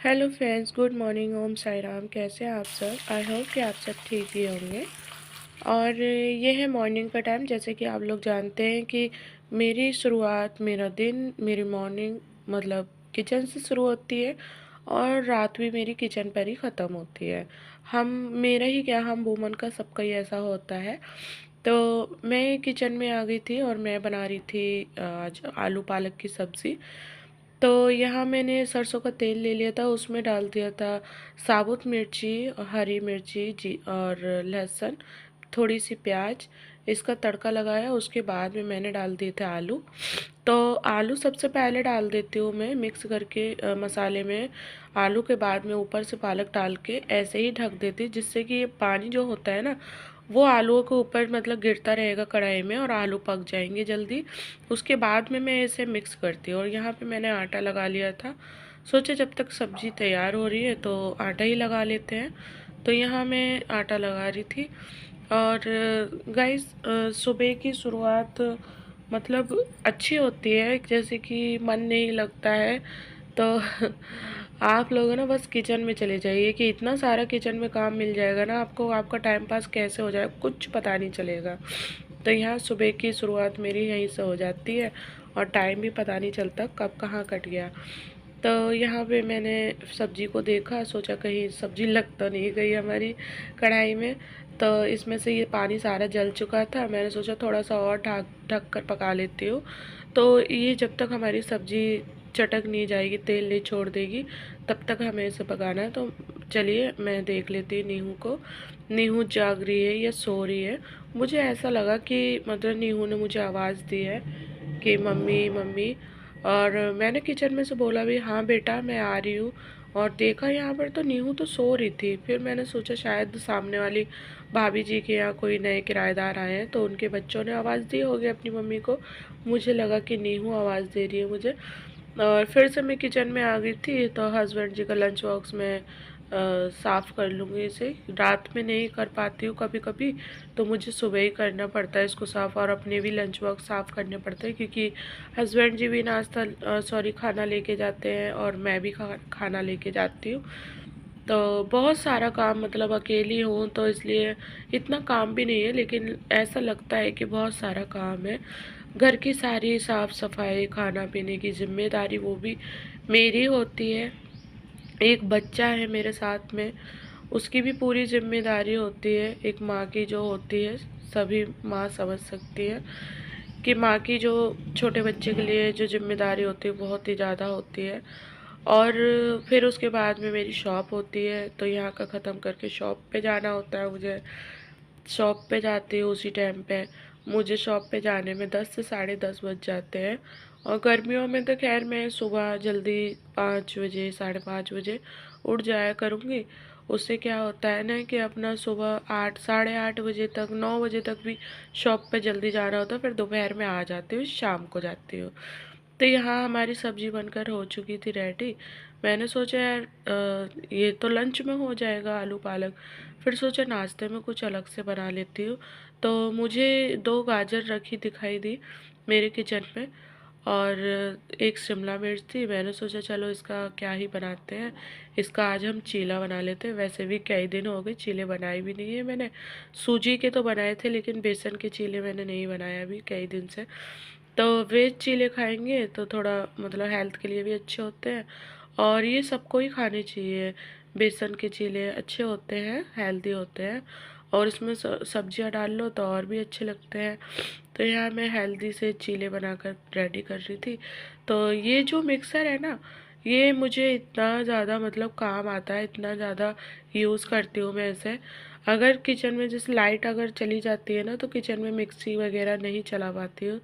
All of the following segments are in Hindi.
Hello friends, good morning. Om Sai Ram. कैसे हैं आप सब? आई होप कि आप सब ठीक ही होंगे। और ये है मॉर्निंग का टाइम। जैसे कि आप लोग जानते हैं कि मेरी शुरुआत, मेरा दिन, मेरी मॉर्निंग मतलब किचन से शुरू होती है और रात भी मेरी किचन पर ही ख़त्म होती है। हम मेरा ही क्या, हम वुमन का सबका ही ऐसा होता है। तो मैं किचन में आ गई थी और मैं बना रही थी आज आलू पालक की सब्ज़ी। तो यहाँ मैंने सरसों का तेल ले लिया था, उसमें डाल दिया था साबुत मिर्ची, हरी मिर्ची जी और लहसुन, थोड़ी सी प्याज। इसका तड़का लगाया, उसके बाद में मैंने डाल दिए थे आलू। तो आलू सबसे पहले डाल देती हूँ मैं मिक्स करके मसाले में। आलू के बाद में ऊपर से पालक डाल के ऐसे ही ढक देती, जिससे कि ये पानी जो होता है ना, वो आलूओं के ऊपर मतलब गिरता रहेगा कढ़ाई में और आलू पक जाएंगे जल्दी। उसके बाद में मैं इसे मिक्स करती हूँ। और यहाँ पे मैंने आटा लगा लिया था। सोचे जब तक सब्ज़ी तैयार हो रही है तो आटा ही लगा लेते हैं। तो यहाँ मैं आटा लगा रही थी। और गाइस, सुबह की शुरुआत मतलब अच्छी होती है, जैसे कि मन नहीं लगता है तो आप लोग ना बस किचन में चले जाइए कि इतना सारा किचन में काम मिल जाएगा ना आपको, आपका टाइम पास कैसे हो जाएगा कुछ पता नहीं चलेगा। तो यहाँ सुबह की शुरुआत मेरी यहीं से हो जाती है और टाइम भी पता नहीं चलता कब कहाँ कट गया। तो यहाँ पे मैंने सब्जी को देखा, सोचा कहीं सब्जी लग तो नहीं गई हमारी कढ़ाई में। तो इसमें से ये पानी सारा जल चुका था। मैंने सोचा थोड़ा सा और ढक ढक कर पका लेती हूँ। तो ये जब तक हमारी सब्जी चटक नहीं जाएगी, तेल नहीं छोड़ देगी, तब तक हमें इसे पकाना है। तो चलिए मैं देख लेती हूँ नीहू को। नीहू जाग रही है या सो रही है। मुझे ऐसा लगा कि मतलब नीहू ने मुझे आवाज़ दी है कि मम्मी मम्मी। और मैंने किचन में से बोला भी हाँ बेटा मैं आ रही हूँ। और देखा यहाँ पर तो नीहू तो सो रही थी। फिर मैंने सोचा शायद सामने वाली भाभी जी के यहाँ कोई नए किराएदार आए हैं तो उनके बच्चों ने आवाज़ दी होगी अपनी मम्मी को। मुझे लगा कि नीहू आवाज़ दे रही है मुझे। और फिर से मैं किचन में आ गई थी। तो हस्बैंड जी का लंच बॉक्स में साफ़ कर लूँगी इसे। रात में नहीं कर पाती हूँ कभी कभी, तो मुझे सुबह ही करना पड़ता है इसको साफ़। और अपने भी लंच बॉक्स साफ़ करने पड़ते हैं क्योंकि हस्बैंड जी भी नाश्ता सॉरी खाना लेके जाते हैं और मैं भी खाना लेके जाती हूँ। तो बहुत सारा काम, मतलब अकेली हूँ तो इसलिए इतना काम भी नहीं है, लेकिन ऐसा लगता है कि बहुत सारा काम है। घर की सारी साफ़ सफाई, खाना पीने की जिम्मेदारी वो भी मेरी होती है। एक बच्चा है मेरे साथ में, उसकी भी पूरी जिम्मेदारी होती है। एक माँ की जो होती है, सभी माँ समझ सकती है कि माँ की जो छोटे बच्चे के लिए जो जिम्मेदारी होती है बहुत ही ज़्यादा होती है। और फिर उसके बाद में मेरी शॉप होती है, तो यहाँ का ख़त्म करके शॉप पे जाना होता है मुझे। शॉप पे जाती हूँ उसी टाइम पे। मुझे शॉप पे जाने में 10 से साढ़े 10 बज जाते हैं। और गर्मियों में तो खैर मैं सुबह जल्दी 5 बजे, साढ़े 5 बजे उठ जाया करूँगी। उससे क्या होता है ना कि अपना सुबह 8, साढ़े 8 बजे तक, 9 बजे तक भी शॉप पे जल्दी जाना होता है। फिर दोपहर में आ जाती हूँ, शाम को जाती हूँ। तो यहाँ हमारी सब्जी बनकर हो चुकी थी रेडी। मैंने सोचा यार ये तो लंच में हो जाएगा आलू पालक। फिर सोचा नाश्ते में कुछ अलग से बना लेती हूँ। तो मुझे 2 गाजर रखी दिखाई दी मेरे किचन में और एक शिमला मिर्च थी। मैंने सोचा चलो इसका क्या ही बनाते हैं, इसका आज हम चीला बना लेते हैं। वैसे भी कई दिन हो गए चीले बनाए भी नहीं है मैंने। सूजी के तो बनाए थे लेकिन बेसन के चीले मैंने नहीं बनाया अभी कई दिन से। तो वेज चीले खाएंगे तो थोड़ा मतलब हेल्थ के लिए भी अच्छे होते हैं और ये सबको ही खाने चाहिए। बेसन के चीले अच्छे होते हैं, हेल्दी होते हैं और इसमें सब्जियां डाल लो तो और भी अच्छे लगते हैं। तो यहाँ मैं हेल्दी से चीले बनाकर रेडी कर रही थी। तो ये जो मिक्सर है ना, ये मुझे इतना ज़्यादा मतलब काम आता है, इतना ज़्यादा यूज़ करती हूँ मैं इसे। अगर किचन में जैसे लाइट अगर चली जाती है ना तो किचन में मिक्सी वगैरह नहीं चला पाती हूँ।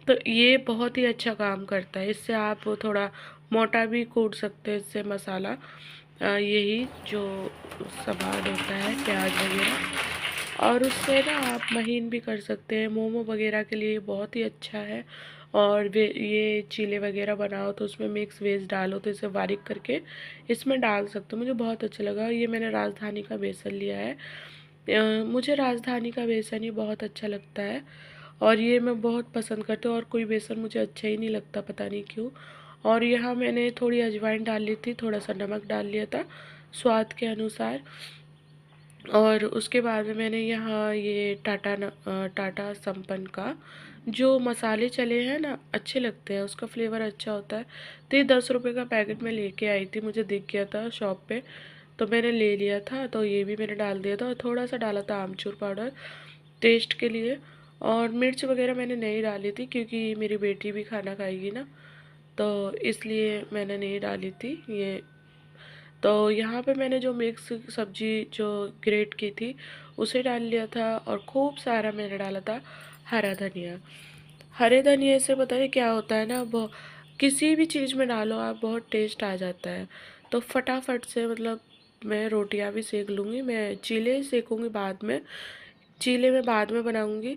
तो ये बहुत ही अच्छा काम करता है। इससे आप थोड़ा मोटा भी कूट सकते हैं इससे मसाला। यही जो सामान होता है प्याज वगैरह, और उससे ना आप महीन भी कर सकते हैं। मोमो वगैरह के लिए बहुत ही अच्छा है। और वे ये चीले वगैरह बनाओ तो उसमें मिक्स वेज डालो तो इसे बारीक करके इसमें डाल सकते हो। मुझे बहुत अच्छा लगा। ये मैंने राजधानी का बेसन लिया है। मुझे राजधानी का बेसन ही बहुत अच्छा लगता है और ये मैं बहुत पसंद करती हूँ। और कोई बेसन मुझे अच्छा ही नहीं लगता, पता नहीं क्यों। और यहाँ मैंने थोड़ी अजवाइन डाल ली थी, थोड़ा सा नमक डाल लिया था स्वाद के अनुसार। और उसके बाद में मैंने यहाँ ये टाटा संपन्न का जो मसाले चले हैं ना, अच्छे लगते हैं, उसका फ्लेवर अच्छा होता है। तो ये 10 रुपये का पैकेट में लेके आई थी, मुझे दिख गया था शॉप पे, तो मैंने ले लिया था। तो ये भी मैंने डाल दिया था और थोड़ा सा डाला था आमचूर पाउडर टेस्ट के लिए। और मिर्च वगैरह मैंने नहीं डाली थी क्योंकि मेरी बेटी भी खाना खाएगी ना, तो इसलिए मैंने नहीं डाली थी ये। तो यहाँ पे मैंने जो मिक्स सब्जी जो ग्रेट की थी उसे डाल लिया था, और खूब सारा मैंने डाला था हरा धनिया। हरे धनिया से पता है क्या होता है ना, वो किसी भी चीज़ में डालो आप, बहुत टेस्ट आ जाता है। तो फटाफट से मतलब मैं रोटियां भी सेक लूँगी, मैं चीले सेकूँगी बाद में, चीले में बाद में बनाऊँगी,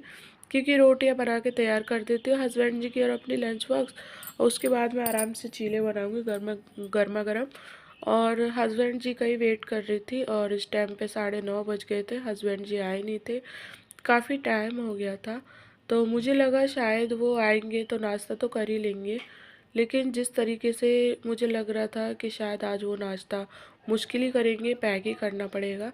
क्योंकि रोटियां बना के तैयार कर देती हूँ हस्बैंड जी की और अपनी लंच बॉक्स, और उसके बाद मैं आराम से चीले बनाऊँगी गर्मा गर्मा गर्म। और हस्बैंड जी का ही वेट कर रही थी, और इस टाइम पे 9:30 बज गए थे, हस्बैंड जी आए नहीं थे, काफ़ी टाइम हो गया था। तो मुझे लगा शायद वो आएंगे तो नाश्ता तो कर ही लेंगे, लेकिन जिस तरीके से मुझे लग रहा था कि शायद आज वो नाश्ता मुश्किल ही करेंगे, पैक ही करना पड़ेगा।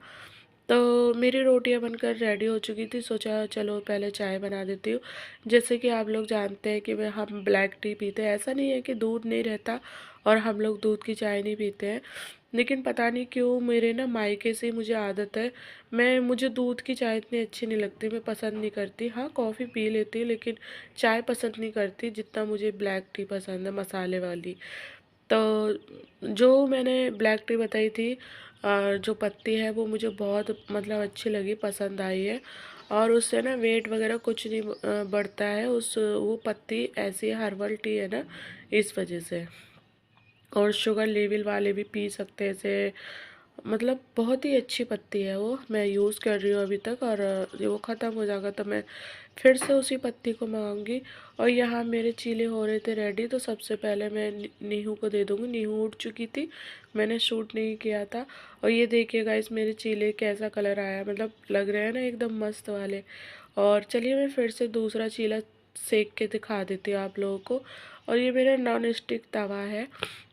तो मेरी रोटियां बनकर रेडी हो चुकी थी, सोचा चलो पहले चाय बना देती हूँ। जैसे कि आप लोग जानते हैं कि हम ब्लैक टी पीते हैं, ऐसा नहीं है कि दूध नहीं रहता और हम लोग दूध की चाय नहीं पीते हैं, लेकिन पता नहीं क्यों मेरे ना मायके से मुझे आदत है, मुझे दूध की चाय इतनी अच्छी नहीं लगती, मैं पसंद नहीं करती। हाँ, कॉफ़ी पी लेती हूँ लेकिन चाय पसंद नहीं करती जितना मुझे ब्लैक टी पसंद है, मसाले वाली। तो जो मैंने ब्लैक टी बताई थी, जो पत्ती है वो मुझे बहुत मतलब अच्छी लगी, पसंद आई है। और उससे ना वेट वगैरह कुछ नहीं बढ़ता है, उस वो पत्ती ऐसी हर्बल टी है ना, इस वजह से। और शुगर लेवल वाले भी पी सकते हैं इसे, मतलब बहुत ही अच्छी पत्ती है वो, मैं यूज़ कर रही हूँ अभी तक। और जब वो ख़त्म हो जाएगा तो मैं फिर से उसी पत्ती को मंगाऊंगी। और यहाँ मेरे चीले हो रहे थे रेडी, तो सबसे पहले मैं नीहू को दे दूँगी। नीहू उठ चुकी थी, मैंने शूट नहीं किया था। और ये देखिए गाइस मेरे चीले कैसा कलर आया, मतलब लग रहे हैं ना एकदम मस्त वाले। और चलिए मैं फिर से दूसरा चीला सेक के दिखा देती हूँ आप लोगों को। और ये मेरा नॉन स्टिक तवा है,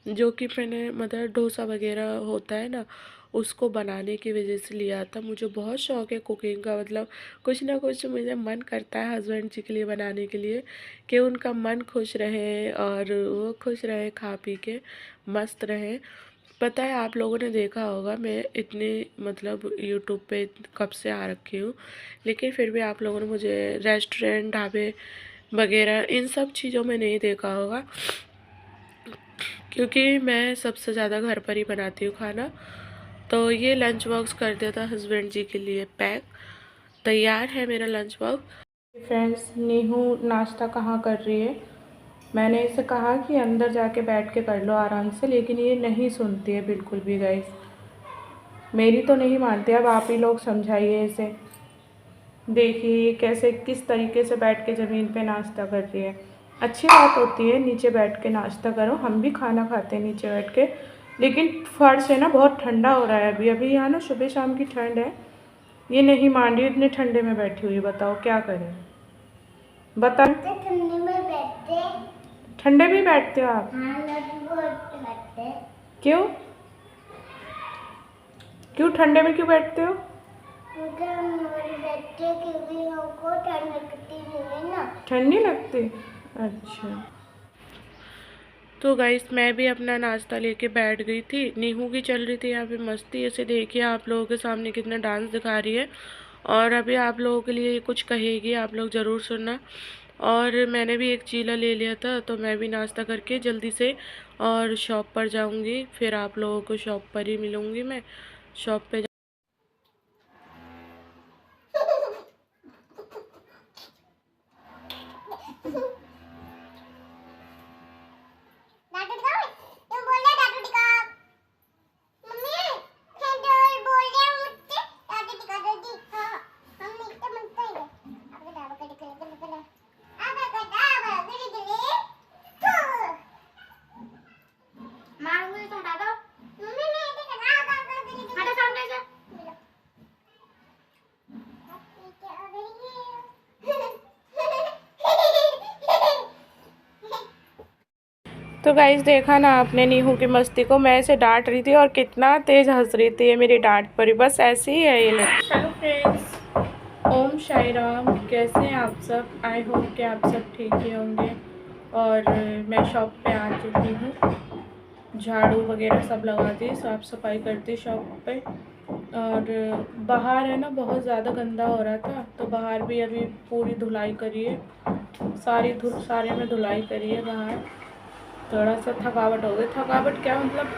जो कि मैंने मतलब डोसा वगैरह होता है ना, उसको बनाने की वजह से लिया था। मुझे बहुत शौक है कुकिंग का, मतलब कुछ ना कुछ मुझे मन करता है हस्बैंड जी के लिए बनाने के लिए, कि उनका मन खुश रहे और वो खुश रहे, खा पी के मस्त रहे। पता है आप लोगों ने देखा होगा मैं इतने मतलब यूट्यूब पे कब से आ रखी हूँ, लेकिन फिर भी आप लोगों ने मुझे रेस्टोरेंट, ढाबे वगैरह इन सब चीज़ों में नहीं देखा होगा, क्योंकि मैं सबसे ज़्यादा घर पर ही बनाती हूँ खाना। तो ये लंच बॉक्स कर दिया था हस्बैंड जी के लिए पैक, तैयार है मेरा लंच बॉक्स। फ्रेंड्स, नीहू नाश्ता कहाँ कर रही है, मैंने इसे कहा कि अंदर जाके बैठ के कर लो आराम से, लेकिन ये नहीं सुनती है बिल्कुल भी गाइस, मेरी तो नहीं मानती। अब आप ही लोग समझाइए इसे। देखिए कैसे किस तरीके से बैठ के ज़मीन पे नाश्ता कर रही है। अच्छी बात होती है नीचे बैठ के नाश्ता करो, हम भी खाना खाते हैं नीचे बैठ के, लेकिन फर्श है ना बहुत ठंडा हो रहा है अभी अभी, यहाँ ना सुबह शाम की ठंड है। ये नहीं मान रही, इतने ठंडे में बैठी हुई, बताओ क्या करें, बता। ठंडे में बैठते, ठंडे में बैठते हो आप? हाँ, क्यों क्यों ठंडे में क्यों बैठते हो? ठंड नहीं लगती, अच्छा। तो गाइस मैं भी अपना नाश्ता लेके बैठ गई थी, नीहू की चल रही थी यहाँ पे मस्ती, ऐसे देखिए आप लोगों के सामने कितना डांस दिखा रही है। और अभी आप लोगों के लिए कुछ कहेगी, आप लोग ज़रूर सुनना। और मैंने भी एक चीला ले लिया था, तो मैं भी नाश्ता करके जल्दी से और शॉप पर जाऊंगी, फिर आप लोगों को शॉप पर ही मिलूंगी मैं, शॉप पे। तो गाइस देखा ना आपने नीहू की मस्ती को, मैं इसे डांट रही थी और कितना तेज़ हंस रही थी ये मेरी डांट पर। बस ऐसी ही है ये लोग। हेलो फ्रेंड्स, ओम साई राम। कैसे हैं आप सब? आई होप कि आप सब ठीक ही होंगे। और मैं शॉप पे आ चुकी हूँ, झाड़ू वगैरह सब लगा दी, साफ़ सफाई करती शॉप पे। और बाहर है ना बहुत ज़्यादा गंदा हो रहा था, तो बाहर भी अभी पूरी धुलाई करी है, सारे में धुलाई करी है बाहर। थोड़ा सा थकावट हो गई। थकावट क्या मतलब,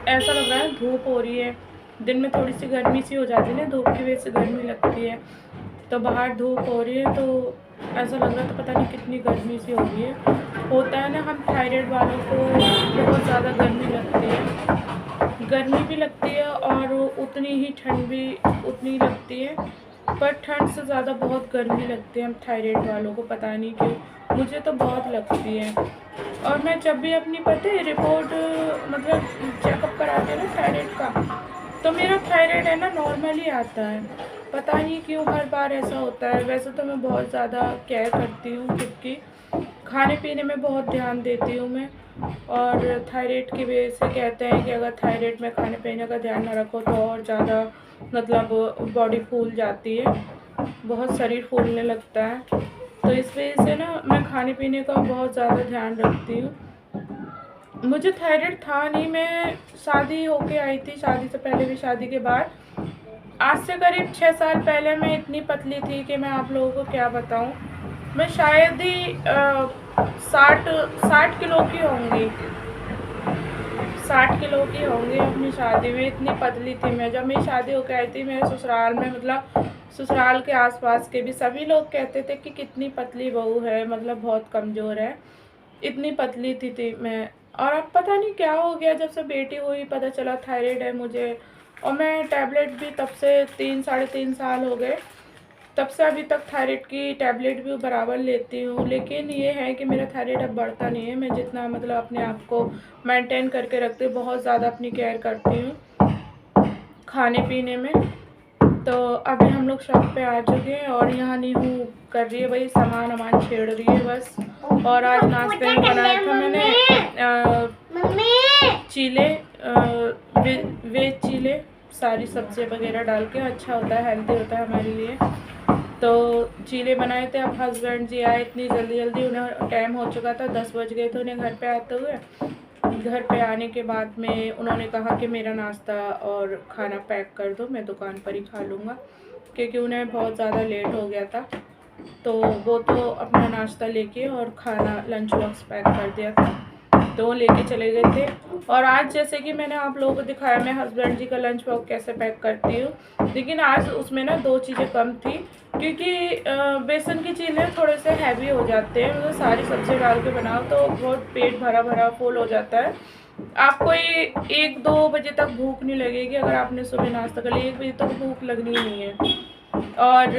ऐसा लग रहा है धूप हो रही है, दिन में थोड़ी सी गर्मी सी हो जाती है ना, धूप की वजह से गर्मी लगती है, तो बाहर धूप हो रही है तो ऐसा लग रहा था पता नहीं कितनी गर्मी सी हो रही है। होता है ना, हम थायराइड वालों को बहुत ज़्यादा गर्मी लगती है, गर्मी भी लगती है और उतनी ही ठंड भी उतनी लगती है, पर ठंड से ज़्यादा बहुत गर्मी लगती है हम थायराइड वालों को, पता नहीं क्यों, मुझे तो बहुत लगती है। और मैं जब भी अपनी पता है रिपोर्ट मतलब चेकअप कराते हैं ना थायराइड का, तो मेरा थायराइड है ना नॉर्मल ही आता है, पता नहीं क्यों हर बार ऐसा होता है। वैसे तो मैं बहुत ज़्यादा केयर करती हूँ खुद की, खाने पीने में बहुत ध्यान देती हूँ मैं, और थायराइड की वजह से कहते हैं कि अगर थायराइड में खाने पीने का ध्यान ना रखो तो और ज़्यादा मतलब बॉडी फूल जाती है, बहुत शरीर फूलने लगता है। तो इस वजह से ना मैं खाने पीने का बहुत ज़्यादा ध्यान रखती हूँ। मुझे थायराइड था नहीं, मैं शादी होके आई थी, शादी से पहले भी शादी के बाद। आज से करीब 6 साल पहले मैं इतनी पतली थी कि मैं आप लोगों को क्या बताऊं। मैं शायद ही 60 किलो की होंगी, 60 किलो की होंगी अपनी शादी में, इतनी पतली थी मैं। जब मेरी शादी होकर आई थी मेरे ससुराल में, मतलब ससुराल के आसपास के भी सभी लोग कहते थे कि कितनी पतली बहू है, मतलब बहुत कमज़ोर है, इतनी पतली थी मैं। और अब पता नहीं क्या हो गया, जब से बेटी हुई पता चला थायराइड है मुझे, और मैं टैबलेट भी तब से 3 साढ़े 3 साल हो गए, तब से अभी तक थायराइड की टैबलेट भी बराबर लेती हूँ। लेकिन ये है कि मेरा थायराइड अब बढ़ता नहीं है, मैं जितना मतलब अपने आप को मेंटेन करके रखती हूँ, बहुत ज़्यादा अपनी केयर करती हूँ खाने पीने में। तो अभी हम लोग शॉप पे आ चुके हैं और यहाँ नीहू कर रही है वही सामान छेड़ रही है बस। और आज नाश्ते में बनाया था मैंने चीले, वेज चीले, सारी सब्जियाँ वगैरह डाल के, अच्छा होता है, हेल्दी होता है हमारे लिए। तो चीले बनाए थे। अब हस्बैंड जी आए इतनी जल्दी, उन्हें टाइम हो चुका था, 10 बज गए थे उन्हें घर पे आते हुए। घर पे आने के बाद में उन्होंने कहा कि मेरा नाश्ता और खाना पैक कर दो, मैं दुकान पर ही खा लूँगा, क्योंकि उन्हें बहुत ज़्यादा लेट हो गया था। तो वो तो अपना नाश्ता लेके और खाना लंच बॉक्स पैक कर दिया था, तो वो लेके चले गए थे। और आज जैसे कि मैंने आप लोगों को दिखाया मैं हस्बैंड जी का लंच बॉक्स कैसे पैक करती हूँ, लेकिन आज उसमें ना 2 चीज़ें कम थी, क्योंकि बेसन की चीज़ें थोड़े से हैवी हो जाते हैं, मतलब सारी सब्ज़ी डाल के बनाओ तो बहुत पेट भरा भरा फुल हो जाता है। आपको 1-2 बजे तक भूख नहीं लगेगी, अगर आपने सुबह नाश्ता कर लिया 1 बजे तक भूख लगनी ही नहीं है। और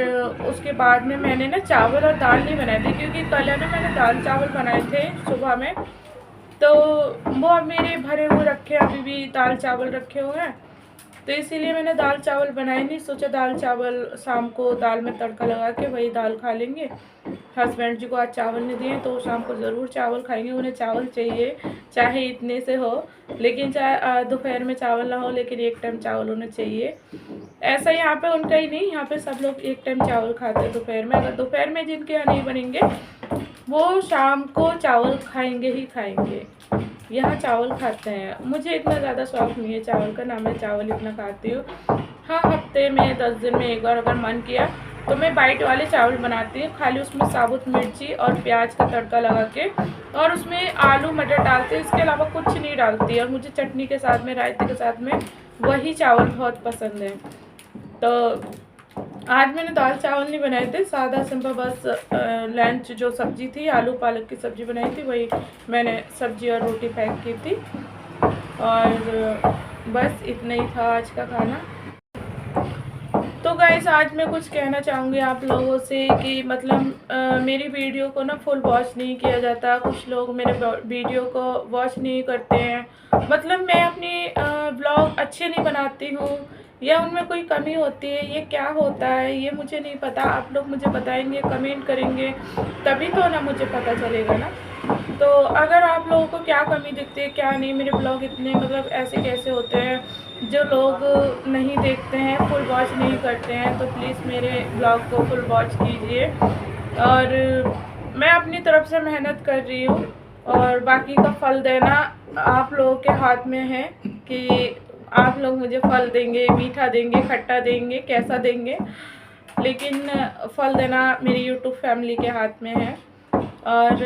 उसके बाद में मैंने ना चावल और दाल नहीं बनाए थे, क्योंकि कल है ना मैंने दाल चावल बनाए थे सुबह में, तो वो अब मेरे भरे हुए रखे, अभी भी दाल चावल रखे हुए हैं, तो इसीलिए मैंने दाल चावल बनाए नहीं। सोचा दाल चावल शाम को दाल में तड़का लगा के वही दाल खा लेंगे। हस्बैंड जी को आज चावल नहीं दिए तो शाम को ज़रूर चावल खाएंगे, उन्हें चावल चाहिए, चाहे इतने से हो, लेकिन चाहे दोपहर में चावल ना हो, लेकिन एक टाइम चावल उन्हें चाहिए। ऐसा यहाँ पे उनका ही नहीं, यहाँ पे सब लोग एक टाइम चावल खाते हैं दोपहर में। अगर दोपहर में जिनके यहाँ नहीं बनेंगे वो शाम को चावल खाएंगे ही खाएंगे, यहाँ चावल खाते हैं। मुझे इतना ज़्यादा शौक नहीं है चावल का, ना मैं चावल इतना खाती हूँ। हाँ, हफ्ते में 10 दिन में एक बार अगर मन किया तो मैं वाइट वाले चावल बनाती हूँ, खाली उसमें साबुत मिर्ची और प्याज का तड़का लगा के, और उसमें आलू मटर डालते हैं, इसके अलावा कुछ नहीं डालती। और मुझे चटनी के साथ में, रायते के साथ में वही चावल बहुत पसंद है। तो आज मैंने दाल चावल नहीं बनाए थे, सादा सिंपल बस लंच जो सब्जी थी, आलू पालक की सब्ज़ी बनाई थी, वही मैंने सब्जी और रोटी पैक की थी, और बस इतना ही था आज का खाना। तो गाइस आज मैं कुछ कहना चाहूँगी आप लोगों से कि मतलब मेरी वीडियो को ना फुल वॉच नहीं किया जाता। कुछ लोग मेरे वीडियो को वॉच नहीं करते हैं। मतलब मैं अपनी ब्लॉग अच्छे नहीं बनाती हूँ या उनमें कोई कमी होती है, ये क्या होता है ये मुझे नहीं पता। आप लोग मुझे बताएंगे, कमेंट करेंगे, तभी तो ना मुझे पता चलेगा ना। तो अगर आप लोगों को क्या कमी दिखती है क्या नहीं, मेरे ब्लॉग इतने मतलब ऐसे कैसे होते हैं जो लोग नहीं देखते हैं, फुल वॉच नहीं करते हैं, तो प्लीज़ मेरे ब्लॉग को फुल वॉच कीजिए। और मैं अपनी तरफ से मेहनत कर रही हूँ और बाकी का फल देना आप लोगों के हाथ में है कि आप लोग मुझे फल देंगे, मीठा देंगे, खट्टा देंगे, कैसा देंगे, लेकिन फल देना मेरी यूट्यूब फैमिली के हाथ में है। और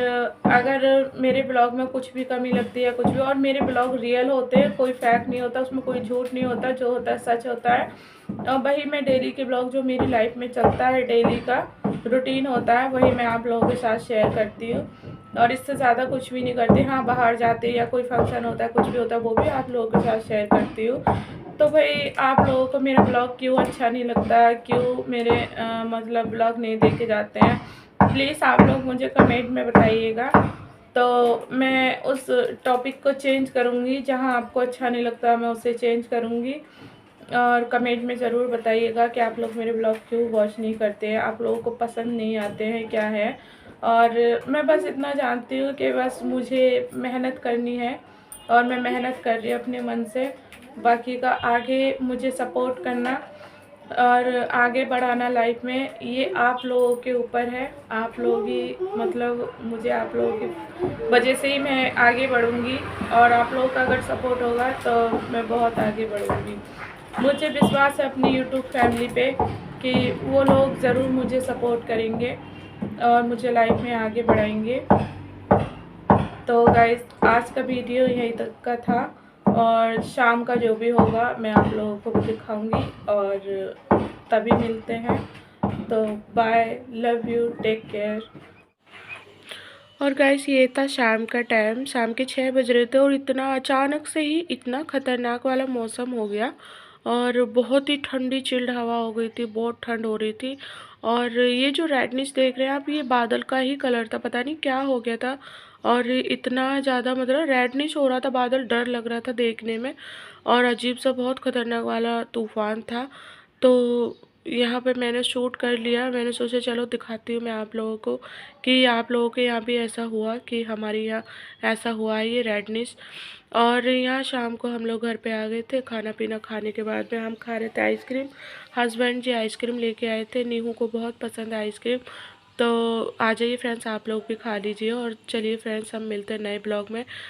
अगर मेरे ब्लॉग में कुछ भी कमी लगती है कुछ भी, और मेरे ब्लॉग रियल होते हैं, कोई फैक नहीं होता, उसमें कोई झूठ नहीं होता, जो होता है सच होता है। और वही मैं डेली के ब्लॉग जो मेरी लाइफ में चलता है, डेली का रूटीन होता है, वही मैं आप लोगों के साथ शेयर करती हूँ और इससे ज़्यादा कुछ भी नहीं करती। हाँ, बाहर जाते या कोई फंक्शन होता है, कुछ भी होता है, वो भी आप लोगों के साथ शेयर करती हूँ। तो भाई आप लोगों को मेरा ब्लॉग क्यों अच्छा नहीं लगता, क्यों मेरे मतलब ब्लॉग नहीं देखे जाते हैं, प्लीज़ आप लोग मुझे कमेंट में बताइएगा। तो मैं उस टॉपिक को चेंज करूँगी, जहाँ आपको अच्छा नहीं लगता मैं उसे चेंज करूँगी। और कमेंट में ज़रूर बताइएगा कि आप लोग मेरे ब्लॉग क्यों वॉच नहीं करते हैं, आप लोगों को पसंद नहीं आते हैं, क्या है। और मैं बस इतना जानती हूँ कि बस मुझे मेहनत करनी है और मैं मेहनत कर रही हूँ अपने मन से। बाकी का आगे मुझे सपोर्ट करना और आगे बढ़ाना लाइफ में, ये आप लोगों के ऊपर है। आप लोग ही मतलब मुझे, आप लोगों की वजह से ही मैं आगे बढ़ूँगी और आप लोगों का अगर सपोर्ट होगा तो मैं बहुत आगे बढ़ूँगी। मुझे विश्वास है अपनी यूट्यूब फैमिली पे कि वो लोग ज़रूर मुझे सपोर्ट करेंगे और मुझे लाइफ में आगे बढ़ाएंगे। तो गाइस आज का वीडियो यहीं तक का था और शाम का जो भी होगा मैं आप लोगों को दिखाऊंगी और तभी मिलते हैं। तो bye, love you, take care. और गाइस ये था शाम का टाइम, शाम के 6 बज रहे थे और इतना अचानक से ही इतना ख़तरनाक वाला मौसम हो गया और बहुत ही ठंडी चिल्ड हवा हो गई थी, बहुत ठंड हो रही थी। और ये जो रेडनेस देख रहे हैं आप, ये बादल का ही कलर था, पता नहीं क्या हो गया था और इतना ज़्यादा मतलब रेडनेस हो रहा था बादल, डर लग रहा था देखने में और अजीब सा बहुत ख़तरनाक वाला तूफ़ान था। तो यहाँ पे मैंने शूट कर लिया, मैंने सोचा चलो दिखाती हूँ मैं आप लोगों को कि आप लोगों के यहाँ भी ऐसा हुआ कि हमारे यहाँ ऐसा हुआ है ये रेडनेस। और यहाँ शाम को हम लोग घर पे आ गए थे, खाना पीना खाने के बाद में हम खा रहे थे आइसक्रीम। हस्बैंड जी आइसक्रीम लेके आए थे, नीहू को बहुत पसंद है आइसक्रीम। तो आ जाइए फ्रेंड्स, आप लोग भी खा लीजिए और चलिए फ्रेंड्स हम मिलते हैं नए ब्लॉग में।